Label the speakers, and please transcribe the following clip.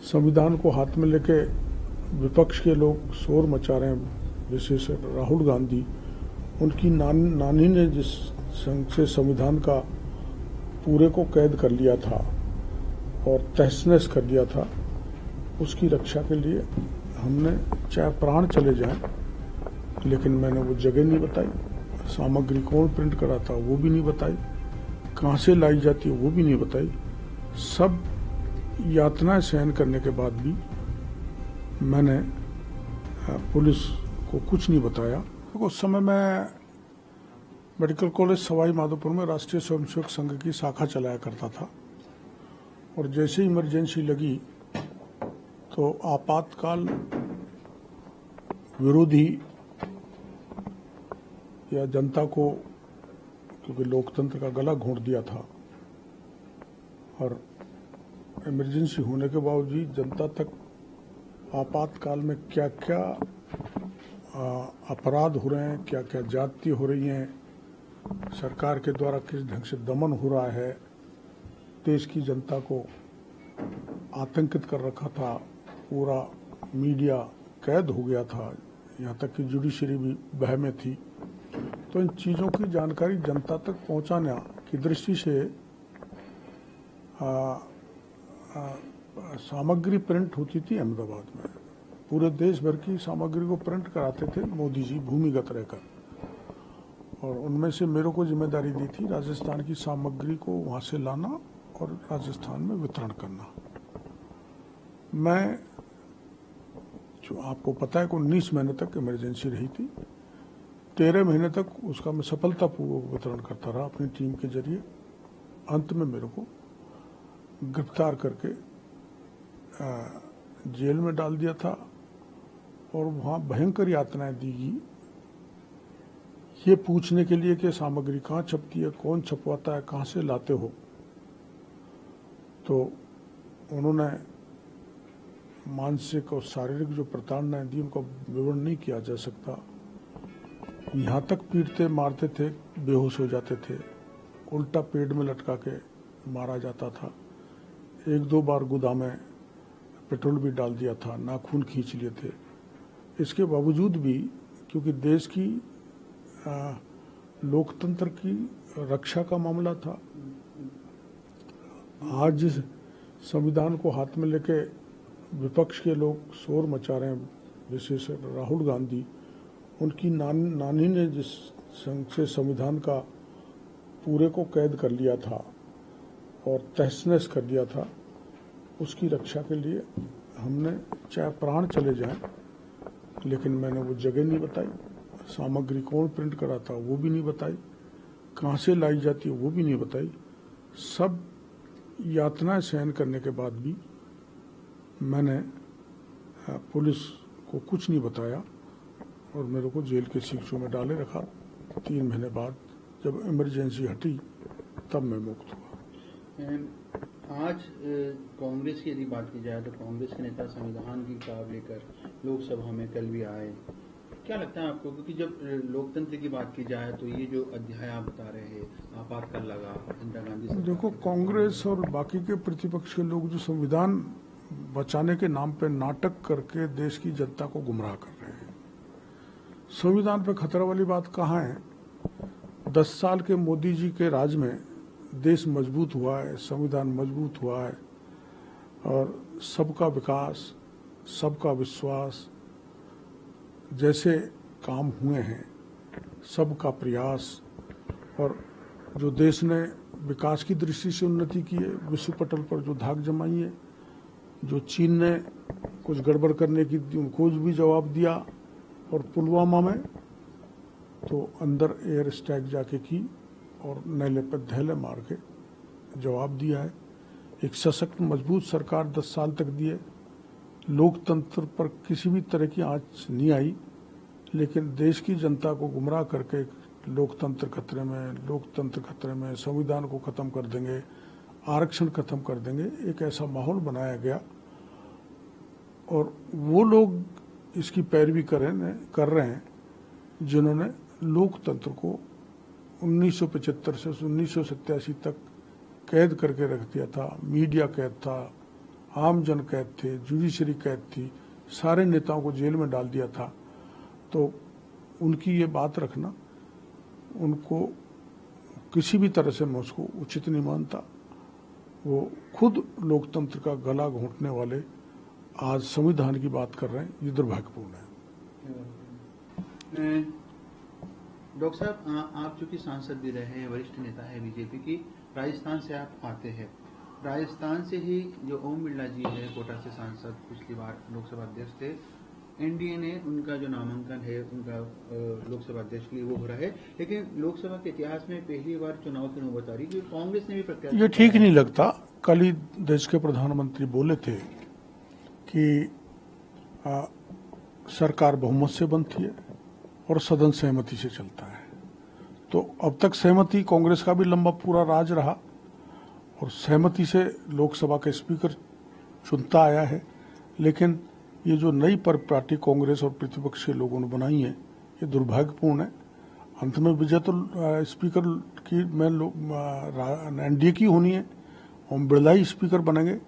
Speaker 1: संविधान को हाथ में लेके विपक्ष के लोग शोर मचा रहे हैं, विशेष राहुल गांधी। उनकी नानी ने जिस संग से संविधान का पूरे को कैद कर लिया था और तहस-नहस कर दिया था, उसकी रक्षा के लिए हमने चाहे प्राण चले जाएं, लेकिन मैंने वो जगह नहीं बताई, सामग्री कौन प्रिंट करा था वो भी नहीं बताई, कहाँ से लाई जाती है वो भी नहीं बताई। सब यातनाएं सहन करने के बाद भी मैंने पुलिस को कुछ नहीं बताया। उस समय मैं मेडिकल कॉलेज सवाई माधोपुर में राष्ट्रीय स्वयंसेवक संघ की शाखा चलाया करता था, और जैसे ही इमरजेंसी लगी तो आपातकाल विरोधी या जनता को, क्योंकि लोकतंत्र का गला घोंट दिया था और इमरजेंसी होने के बावजूद जनता तक आपातकाल में क्या क्या अपराध हो रहे हैं, क्या क्या ज्यादती हो रही हैं, सरकार के द्वारा किस ढंग से दमन हो रहा है, देश की जनता को आतंकित कर रखा था, पूरा मीडिया कैद हो गया था, यहाँ तक कि जुडिशरी भी बह में थी। तो इन चीज़ों की जानकारी जनता तक पहुँचाने की दृष्टि से सामग्री प्रिंट होती थी अहमदाबाद में। पूरे देश भर की सामग्री को प्रिंट कराते थे मोदी जी भूमिगत रहकर, और उनमें से मेरे को जिम्मेदारी दी थी राजस्थान की सामग्री को वहाँ से लाना और राजस्थान में वितरण करना। मैं, जो आपको पता है कि 19 महीने तक इमरजेंसी रही थी, 13 महीने तक उसका मैं सफलतापूर्वक वितरण करता रहा अपनी टीम के जरिए। अंत में मेरे को गिरफ्तार करके जेल में डाल दिया था और वहाँ भयंकर यातनाएं दी गई, ये पूछने के लिए कि सामग्री कहाँ छपती है, कौन छपवाता है, कहाँ से लाते हो। तो उन्होंने मानसिक और शारीरिक जो प्रताड़नाएं दी उनका विवरण नहीं किया जा सकता। यहाँ तक पीटते मारते थे, बेहोश हो जाते थे, उल्टा पेड़ में लटका के मारा जाता था। 1-2 बार गुदा में पेट्रोल भी डाल दिया था, नाखून खींच लिए थे। इसके बावजूद भी, क्योंकि देश की लोकतंत्र की रक्षा का मामला था, आज जिस संविधान को हाथ में लेके विपक्ष के लोग शोर मचा रहे हैं, विशेष राहुल गांधी, उनकी नानी ने जिस संग से संविधान का पूरे को कैद कर लिया था और तहस-नहस कर दिया था, उसकी रक्षा के लिए हमने चाहे प्राण चले जाएं, लेकिन मैंने वो जगह नहीं बताई, सामग्री कौन प्रिंट करा था वो भी नहीं बताई, कहाँ से लाई जाती है वो भी नहीं बताई। सब यातनाएं सहन करने के बाद भी मैंने पुलिस को कुछ नहीं बताया और मेरे को जेल के शिक्षों में डाले रखा। 3 महीने बाद जब इमरजेंसी हटी तब मैं मुक्त हुआ।
Speaker 2: आज कांग्रेस की यदि बात की जाए तो कांग्रेस के नेता संविधान की किताब लेकर लोकसभा में कल भी आए। क्या लगता है आपको, क्योंकि जब लोकतंत्र की बात की जाए तो ये जो अध्याय आप बता रहे हैं, आपातकाल लगा, इंदिरा गांधी,
Speaker 1: देखो, कांग्रेस और बाकी के प्रतिपक्ष के लोग जो संविधान बचाने के नाम पे नाटक करके देश की जनता को गुमराह कर रहे हैं। संविधान पे खतरा वाली बात कहाँ है? 10 साल के मोदी जी के राज में देश मजबूत हुआ है, संविधान मजबूत हुआ है, और सबका विकास, सबका विश्वास जैसे काम हुए हैं, सबका प्रयास, और जो देश ने विकास की दृष्टि से उन्नति की है, विश्व पटल पर जो धाक जमाई है, जो चीन ने कुछ गड़बड़ करने की उनको भी जवाब दिया, और पुलवामा में तो अंदर एयर स्ट्राइक जाके की और नैले पर धैले मार के जवाब दिया है। एक सशक्त मजबूत सरकार 10 साल तक दिए, लोकतंत्र पर किसी भी तरह की आंच नहीं आई, लेकिन देश की जनता को गुमराह करके लोकतंत्र खतरे में, संविधान को खत्म कर देंगे, आरक्षण खत्म कर देंगे, एक ऐसा माहौल बनाया गया। और वो लोग इसकी पैरवी कर रहे हैं जिन्होंने लोकतंत्र को 1975 से 1987 तक कैद करके रख दिया था। मीडिया कैद था, आम जन कैद थे, जुडिशरी कैद थी, सारे नेताओं को जेल में डाल दिया था। तो उनकी ये बात रखना, उनको किसी भी तरह से मैं उसको उचित नहीं मानता। वो खुद लोकतंत्र का गला घोंटने वाले आज संविधान की बात कर रहे हैं, ये दुर्भाग्यपूर्ण है।
Speaker 2: डॉक्टर साहब, आप चूंकि सांसद भी रहे हैं, वरिष्ठ नेता है बीजेपी की, राजस्थान से आप आते हैं। राजस्थान से ही जो ओम बिरला जी है, कोटा से सांसद, पिछली बार लोकसभा अध्यक्ष थे। एनडीए ने उनका जो नामांकन है उनका लोकसभा अध्यक्ष के लिए वो भरा है, लेकिन लोकसभा के इतिहास में पहली बार चुनाव की नौबत आ रही है। कांग्रेस ने भी प्रत्याशी,
Speaker 1: ये ठीक नहीं लगता। कल ही देश के प्रधानमंत्री बोले थे कि सरकार बहुमत से बनती है और सदन सहमति से चलता है। तो अब तक सहमति कांग्रेस का भी लंबा पूरा राज रहा और सहमति से लोकसभा का स्पीकर चुनता आया है। लेकिन ये जो नई परिपाटी कांग्रेस और प्रतिपक्ष के लोगों ने बनाई है, ये दुर्भाग्यपूर्ण है। अंत में विजय तो स्पीकर की एनडीए की होनी है। ओम बिरला ही स्पीकर बनेंगे।